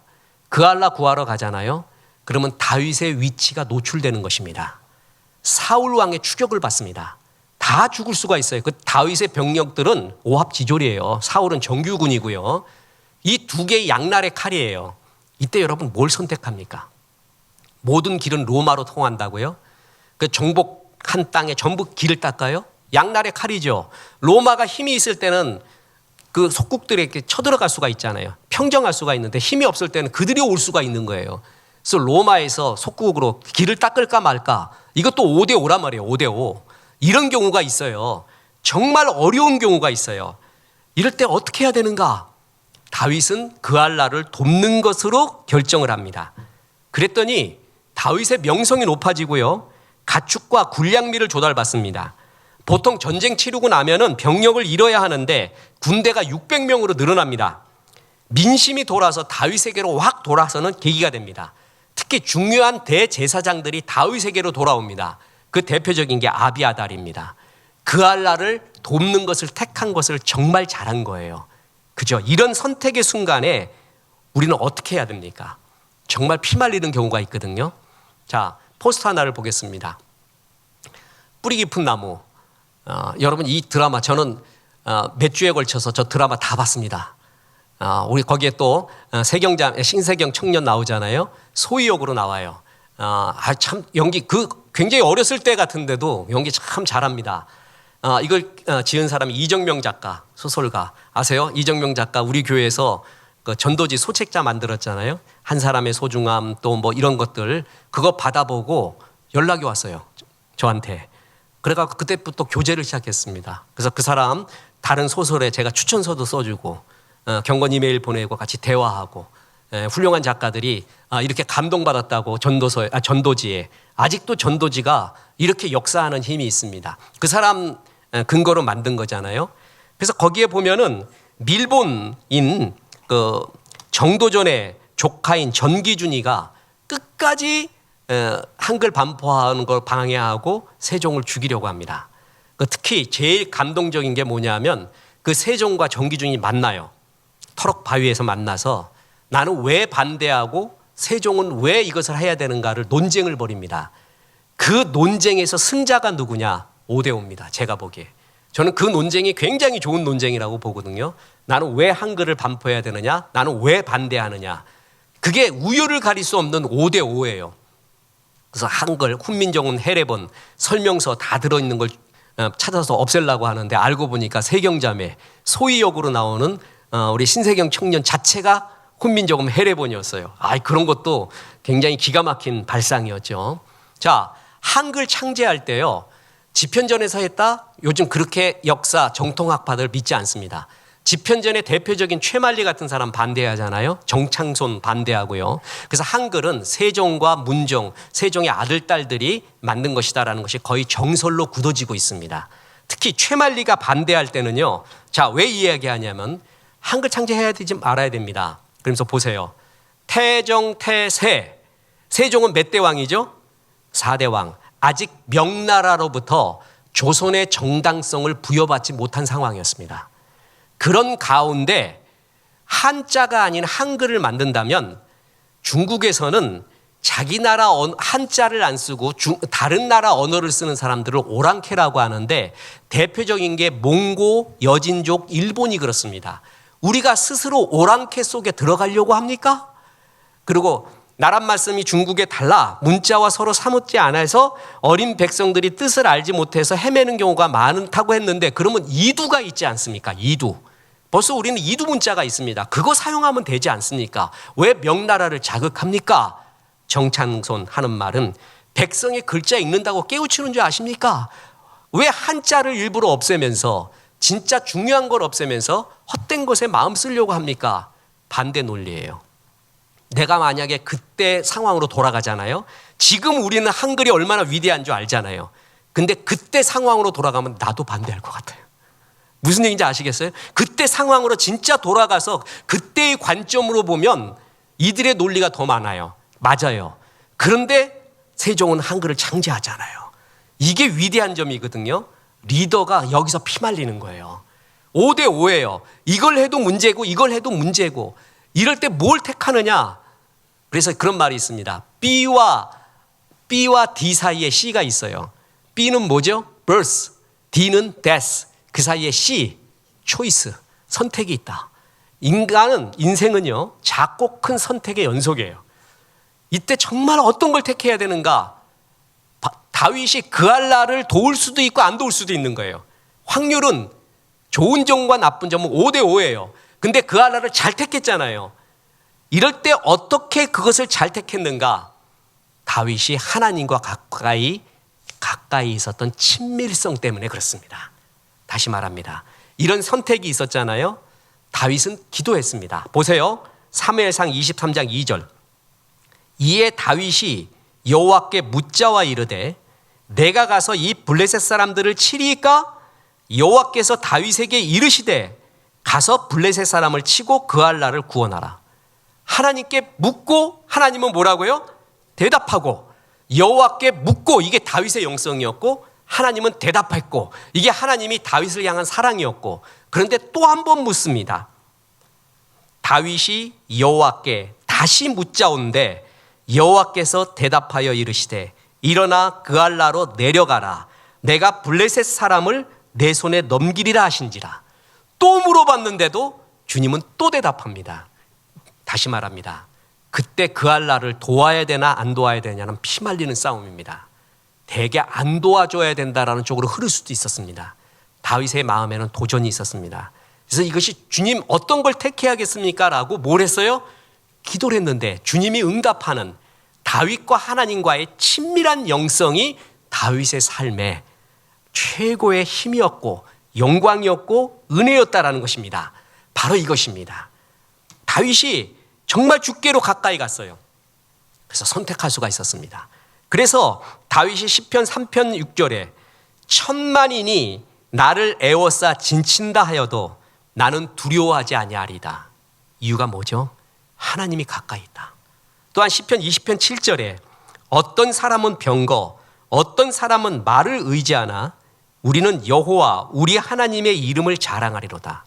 그알라 구하러 가잖아요. 그러면 다윗의 위치가 노출되는 것입니다. 사울 왕의 추격을 받습니다. 다 죽을 수가 있어요. 그 다윗의 병력들은 오합지졸이에요. 사울은 정규군이고요. 이 두 개의 양날의 칼이에요. 이때 여러분 뭘 선택합니까? 모든 길은 로마로 통한다고요? 그 정복한 땅에 전부 길을 닦아요? 양날의 칼이죠. 로마가 힘이 있을 때는 그 속국들에게 쳐들어갈 수가 있잖아요. 평정할 수가 있는데 힘이 없을 때는 그들이 올 수가 있는 거예요. 그래서 로마에서 속국으로 길을 닦을까 말까? 이것도 5대5란 말이에요. 5대5. 이런 경우가 있어요. 정말 어려운 경우가 있어요. 이럴 때 어떻게 해야 되는가? 다윗은 그알라를 돕는 것으로 결정을 합니다. 그랬더니 다윗의 명성이 높아지고요. 가축과 군량미를 조달받습니다. 보통 전쟁 치르고 나면은 병력을 잃어야 하는데 군대가 600명으로 늘어납니다. 민심이 돌아서 다윗에게로 확 돌아서는 계기가 됩니다. 특히 중요한 대제사장들이 다윗에게로 돌아옵니다. 그 대표적인 게 아비아달입니다. 그알라를 돕는 것을 택한 것을 정말 잘한 거예요. 그죠? 이런 선택의 순간에 우리는 어떻게 해야 됩니까? 정말 피 말리는 경우가 있거든요. 자, 포스터 하나를 보겠습니다. 뿌리 깊은 나무. 여러분 이 드라마 저는 몇 주에 걸쳐서 저 드라마 다 봤습니다. 우리 거기에 또 신세경 청년 나오잖아요. 소희 역으로 나와요. 참 연기 굉장히 어렸을 때 같은데도 연기 참 잘합니다. 이걸 지은 사람이 이정명 작가, 소설가 아세요? 이정명 작가 우리 교회에서 그 전도지 소책자 만들었잖아요. 한 사람의 소중함 또 뭐 이런 것들 그거 받아보고 연락이 왔어요. 저한테. 그래갖고 그때부터 교제를 시작했습니다. 그래서 그 사람 다른 소설에 제가 추천서도 써주고 경건 이메일 보내고 같이 대화하고 훌륭한 작가들이 이렇게 감동받았다고 전도지에 아직도 전도지가 이렇게 역사하는 힘이 있습니다. 그 사람 근거로 만든 거잖아요. 그래서 거기에 보면은 밀본인 그 정도전의 조카인 전기준이가 끝까지 한글 반포하는 걸 방해하고 세종을 죽이려고 합니다. 특히 제일 감동적인 게 뭐냐면 그 세종과 전기준이 만나요. 터럭 바위에서 만나서 나는 왜 반대하고 세종은 왜 이것을 해야 되는가를 논쟁을 벌입니다. 그 논쟁에서 승자가 누구냐? 5대5입니다. 제가 보기에. 저는 그 논쟁이 굉장히 좋은 논쟁이라고 보거든요. 나는 왜 한글을 반포해야 되느냐? 나는 왜 반대하느냐? 그게 우열을 가릴 수 없는 5대5예요. 그래서 한글, 훈민정음, 해례본, 설명서 다 들어있는 걸 찾아서 없애려고 하는데 알고 보니까 세경자매, 소희역으로 나오는 우리 신세경 청년 자체가 훈민정음 해례본이었어요. 그런 것도 굉장히 기가 막힌 발상이었죠. 자, 한글 창제할 때요. 집현전에서 했다? 요즘 그렇게 역사 정통학파들 믿지 않습니다. 집현전의 대표적인 최만리 같은 사람 반대하잖아요. 정창손 반대하고요. 그래서 한글은 세종과 문종, 세종의 아들, 딸들이 만든 것이다라는 것이 거의 정설로 굳어지고 있습니다. 특히 최만리가 반대할 때는요. 자, 왜 이야기하냐면 한글 창제해야 되지 말아야 됩니다. 그러면서 보세요. 태정, 태세. 세종은 몇 대 왕이죠? 4대 왕. 아직 명나라로부터 조선의 정당성을 부여받지 못한 상황이었습니다. 그런 가운데 한자가 아닌 한글을 만든다면 중국에서는 자기 나라 한자를 안 쓰고 다른 나라 언어를 쓰는 사람들을 오랑캐라고 하는데 대표적인 게 몽고, 여진족, 일본이 그렇습니다. 우리가 스스로 오랑캐 속에 들어가려고 합니까? 그리고 나란 말씀이 중국에 달라 문자와 서로 사뭇지 않아서 어린 백성들이 뜻을 알지 못해서 헤매는 경우가 많다고 했는데 그러면 이두가 있지 않습니까? 이두. 벌써 우리는 이두 문자가 있습니다. 그거 사용하면 되지 않습니까? 왜 명나라를 자극합니까? 정창손 하는 말은 백성의 글자 읽는다고 깨우치는 줄 아십니까? 왜 한자를 일부러 없애면서 진짜 중요한 걸 없애면서 헛된 것에 마음 쓰려고 합니까? 반대 논리예요. 내가 만약에 그때 상황으로 돌아가잖아요. 지금 우리는 한글이 얼마나 위대한 줄 알잖아요. 근데 그때 상황으로 돌아가면 나도 반대할 것 같아요. 무슨 얘기인지 아시겠어요? 그때 상황으로 진짜 돌아가서 그때의 관점으로 보면 이들의 논리가 더 많아요. 맞아요. 그런데 세종은 한글을 창제하잖아요. 이게 위대한 점이거든요. 리더가 여기서 피말리는 거예요. 5대 5예요. 이걸 해도 문제고 이걸 해도 문제고 이럴 때 뭘 택하느냐. 그래서 그런 말이 있습니다. B와 D 사이에 C가 있어요. B는 뭐죠? birth, D는 death. 그 사이에 C, choice, 선택이 있다. 인생은요, 작고 큰 선택의 연속이에요. 이때 정말 어떤 걸 택해야 되는가? 다윗이 그알라를 도울 수도 있고 안 도울 수도 있는 거예요. 확률은 좋은 점과 나쁜 점은 5대 5예요. 근데 그알라를 잘 택했잖아요. 이럴 때 어떻게 그것을 잘 택했는가? 다윗이 하나님과 가까이 있었던 친밀성 때문에 그렇습니다. 다시 말합니다. 이런 선택이 있었잖아요. 다윗은 기도했습니다. 보세요. 사무엘상 23장 2절. 이에 다윗이 여호와께 묻자와 이르되 내가 가서 이 블레셋 사람들을 치리이까? 여호와께서 다윗에게 이르시되 가서 블레셋 사람을 치고 그알라를 구원하라. 하나님께 묻고 하나님은 뭐라고요? 대답하고 여호와께 묻고 이게 다윗의 영성이었고 하나님은 대답했고 이게 하나님이 다윗을 향한 사랑이었고 그런데 또 한 번 묻습니다. 다윗이 여호와께 다시 묻자온데 여호와께서 대답하여 이르시되 일어나 그알라로 내려가라. 내가 블레셋 사람을 내 손에 넘기리라 하신지라. 또 물어봤는데도 주님은 또 대답합니다. 다시 말합니다. 그때 그알라를 도와야 되나 안 도와야 되냐는 피말리는 싸움입니다. 대개 안 도와줘야 된다라는 쪽으로 흐를 수도 있었습니다. 다윗의 마음에는 도전이 있었습니다. 그래서 이것이 주님 어떤 걸 택해야겠습니까? 라고 뭘 했어요? 기도를 했는데 주님이 응답하는 다윗과 하나님과의 친밀한 영성이 다윗의 삶에 최고의 힘이었고 영광이었고 은혜였다라는 것입니다. 바로 이것입니다. 다윗이 정말 주께로 가까이 갔어요. 그래서 선택할 수가 있었습니다. 그래서 다윗이 시편 3편 6절에 천만인이 나를 애워싸 진친다 하여도 나는 두려워하지 아니하리다. 이유가 뭐죠? 하나님이 가까이 있다. 또한 시편 20편 7절에 어떤 사람은 병거 어떤 사람은 말을 의지하나 우리는 여호와 우리 하나님의 이름을 자랑하리로다.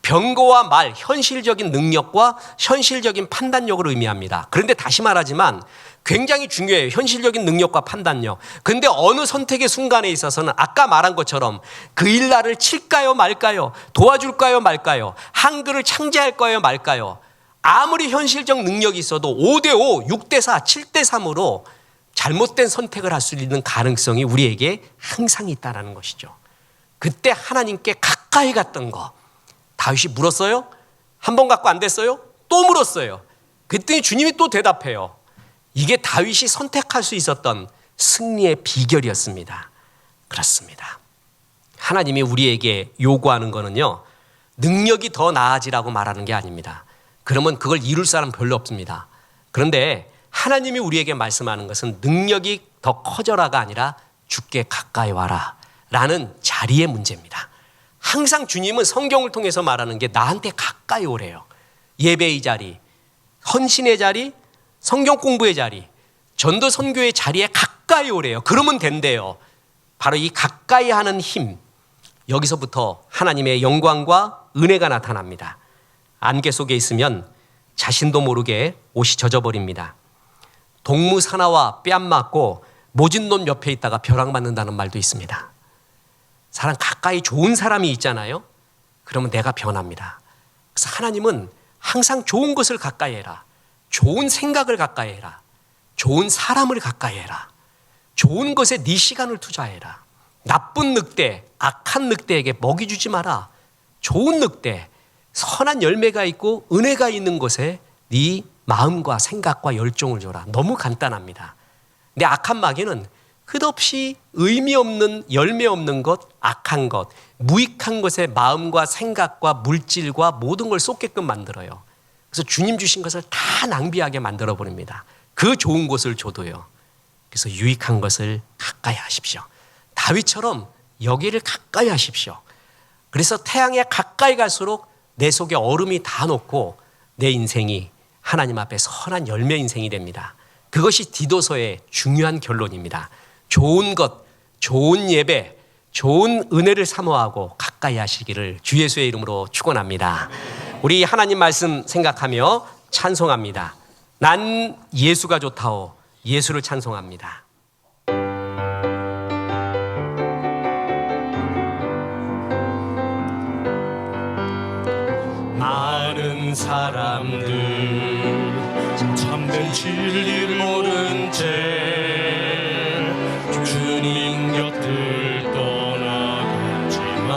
병거와 말, 현실적인 능력과 현실적인 판단력을 의미합니다. 그런데 다시 말하지만 굉장히 중요해요. 현실적인 능력과 판단력. 그런데 어느 선택의 순간에 있어서는 아까 말한 것처럼 그 일날을 칠까요 말까요? 도와줄까요 말까요? 한글을 창제할까요 말까요? 아무리 현실적 능력이 있어도 5대5, 6대4, 7대3으로 잘못된 선택을 할 수 있는 가능성이 우리에게 항상 있다는 것이죠. 그때 하나님께 가까이 갔던 거 다윗이 물었어요? 한 번 갖고 안 됐어요? 또 물었어요. 그랬더니 주님이 또 대답해요. 이게 다윗이 선택할 수 있었던 승리의 비결이었습니다. 그렇습니다. 하나님이 우리에게 요구하는 거는요, 능력이 더 나아지라고 말하는 게 아닙니다. 그러면 그걸 이룰 사람 별로 없습니다. 그런데 하나님이 우리에게 말씀하는 것은 능력이 더 커져라가 아니라 주께 가까이 와라 라는 자리의 문제입니다. 항상 주님은 성경을 통해서 말하는 게 나한테 가까이 오래요. 예배의 자리, 헌신의 자리, 성경 공부의 자리, 전도 선교의 자리에 가까이 오래요. 그러면 된대요. 바로 이 가까이 하는 힘, 여기서부터 하나님의 영광과 은혜가 나타납니다. 안개 속에 있으면 자신도 모르게 옷이 젖어버립니다. 동무사나와 뺨 맞고 모진 놈 옆에 있다가 벼락 맞는다는 말도 있습니다. 사람 가까이 좋은 사람이 있잖아요. 그러면 내가 변합니다. 그래서 하나님은 항상 좋은 것을 가까이 해라. 좋은 생각을 가까이 해라. 좋은 사람을 가까이 해라. 좋은 것에 네 시간을 투자해라. 나쁜 늑대, 악한 늑대에게 먹이 주지 마라. 좋은 늑대, 선한 열매가 있고 은혜가 있는 곳에 네 마음과 생각과 열정을 줘라. 너무 간단합니다. 근데 악한 마귀는 끝없이 의미 없는 열매 없는 것, 악한 것, 무익한 것에 마음과 생각과 물질과 모든 걸 쏟게끔 만들어요. 그래서 주님 주신 것을 다 낭비하게 만들어 버립니다. 그 좋은 것을 줘도요. 그래서 유익한 것을 가까이 하십시오. 다윗처럼 여기를 가까이 하십시오. 그래서 태양에 가까이 갈수록 내 속에 얼음이 다 녹고 내 인생이 하나님 앞에 선한 열매 인생이 됩니다. 그것이 디도서의 중요한 결론입니다. 좋은 것, 좋은 예배, 좋은 은혜를 사모하고 가까이 하시기를 주 예수의 이름으로 축원합니다. 우리 하나님 말씀 생각하며 찬송합니다. 난 예수가 좋다오. 예수를 찬송합니다. 많은 사람들 참된 진리를 모른 채 주님 곁을 떠나갔지만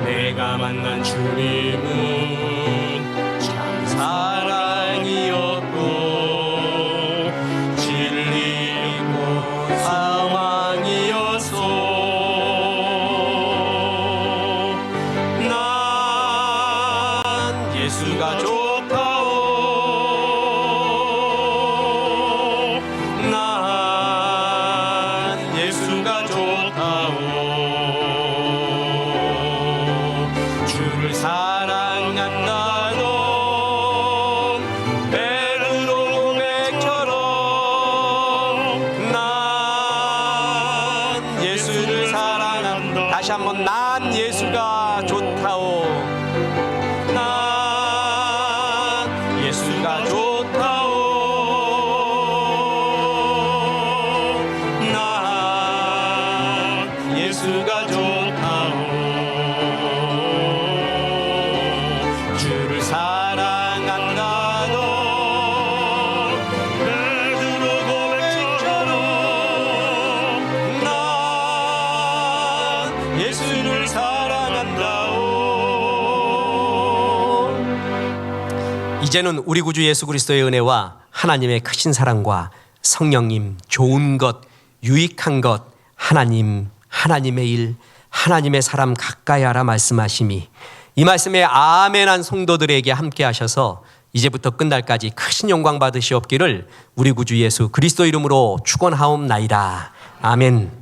내가 만난 주님은 참 사랑이었고 진리고 사망이었소. 예수가 좋다오. 난 예수가 좋다오. 주를 사랑한다 넌 베드로 고백처럼 난 예수를 사랑한다. 다시 한번 난 예수가 좋다오. 예수가 좋다오. 난 예수가 좋다오. 주를 사랑한다 넌 베드로 고백처럼 난 예수를 사랑한다오. 이제는 우리 구주 예수 그리스도의 은혜와 하나님의 크신 사랑과 성령님, 좋은 것, 유익한 것, 하나님의 일, 하나님의 사람 가까이 하라 말씀하심이 이 말씀에 아멘한 성도들에게 함께 하셔서 이제부터 끝날까지 크신 영광 받으시옵기를 우리 구주 예수 그리스도 이름으로 축원하옵나이다. 아멘.